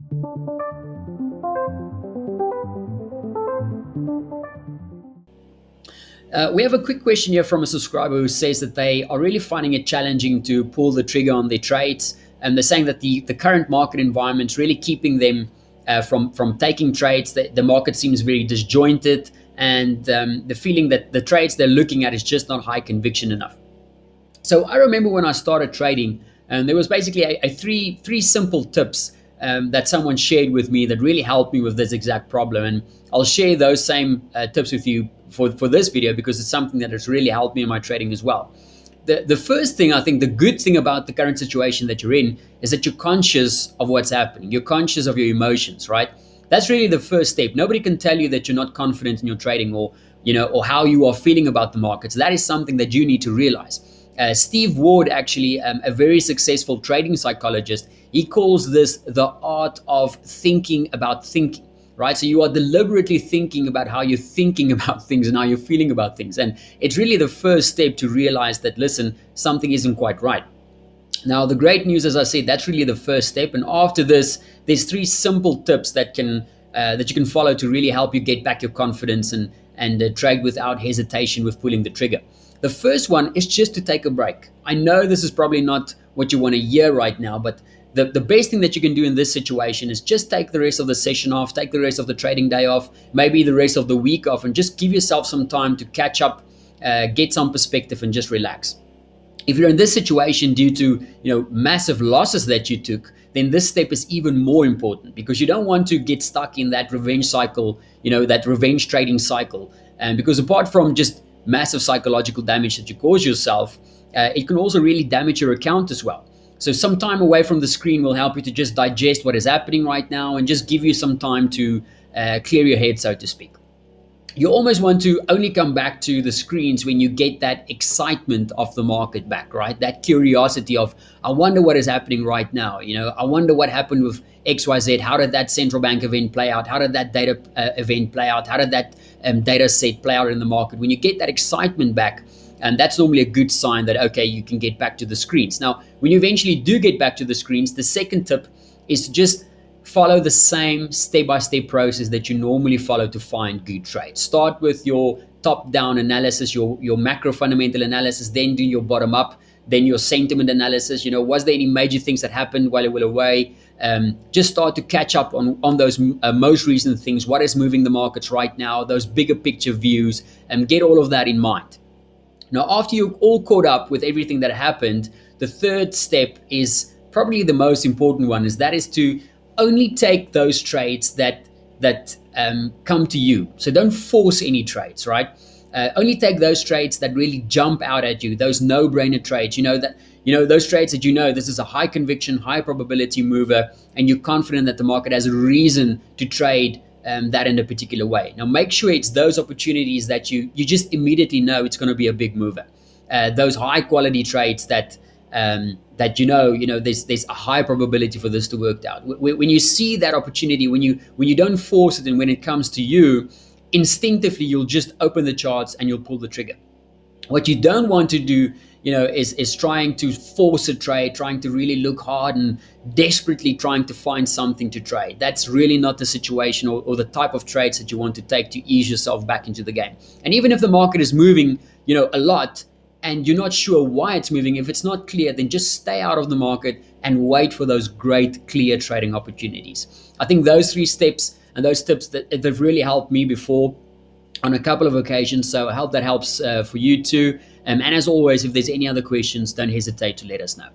We have a quick question here from a subscriber who says that they are really finding it challenging to pull the trigger on their trades. And they're saying that the current market environment is really keeping them from taking trades. The market seems very disjointed, and the feeling that the trades they're looking at is just not high conviction enough. So I remember when I started trading, and there was basically a three simple tips that someone shared with me that really helped me with this exact problem. And I'll share those same tips with you for this video, because it's something that has really helped me in my trading as well. The first thing, I think the good thing about the current situation that you're in is that you're conscious of what's happening. You're conscious of your emotions, right? That's really the first step. Nobody can tell you that you're not confident in your trading, or how you are feeling about the markets. That is something that you need to realize. Steve Ward, actually, a very successful trading psychologist, he calls this the art of thinking about thinking, right? So you are deliberately thinking about how you're thinking about things and how you're feeling about things. And it's really the first step to realize that, listen, something isn't quite right. Now, the great news, as I said, that's really the first step. And after this, there's three simple tips that you can follow to really help you get back your confidence and trade without hesitation with pulling the trigger. The first one is just to take a break. I know this is probably not what you want to hear right now, but the best thing that you can do in this situation is just take the rest of the session off, take the rest of the trading day off, maybe the rest of the week off, and just give yourself some time to catch up, get some perspective, and just relax. If you're in this situation due to massive losses that you took, then this step is even more important, because you don't want to get stuck in that revenge cycle, that revenge trading cycle. And because apart from just massive psychological damage that you cause yourself, it can also really damage your account as well. So some time away from the screen will help you to just digest what is happening right now and just give you some time to clear your head, so to speak. You almost want to only come back to the screens when you get that excitement of the market back, right? That curiosity of, I wonder what is happening right now. I wonder what happened with XYZ. How did that central bank event play out? How did that data event play out? How did that data set play out in the market? When you get that excitement back, and that's normally a good sign that, okay, you can get back to the screens. Now, when you eventually do get back to the screens, the second tip is to just follow the same step-by-step process that you normally follow to find good trades. Start with your top-down analysis, your macro fundamental analysis, then do your bottom-up, then your sentiment analysis. Was there any major things that happened while you were away? Just start to catch up on those most recent things. What is moving the markets right now? Those bigger picture views, and get all of that in mind. Now, after you're all caught up with everything that happened, the third step is probably the most important one, that is to only take those trades that come to you. So don't force any trades, right? Only take those trades that really jump out at you, those no-brainer trades. Those trades that this is a high conviction, high probability mover, and you're confident that the market has a reason to trade that in a particular way. Now, make sure it's those opportunities that you just immediately know it's going to be a big mover. Those high quality trades that there's a high probability for this to work out. When you see that opportunity, when you don't force it, and when it comes to you, instinctively you'll just open the charts and you'll pull the trigger. What you don't want to do, is trying to force a trade, trying to really look hard and desperately trying to find something to trade. That's really not the situation or the type of trades that you want to take to ease yourself back into the game. And even if the market is moving, a lot, and you're not sure why it's moving, if it's not clear, then just stay out of the market and wait for those great clear trading opportunities. I think those three steps and those tips they've really helped me before on a couple of occasions. So I hope that helps for you too. And as always, if there's any other questions, don't hesitate to let us know.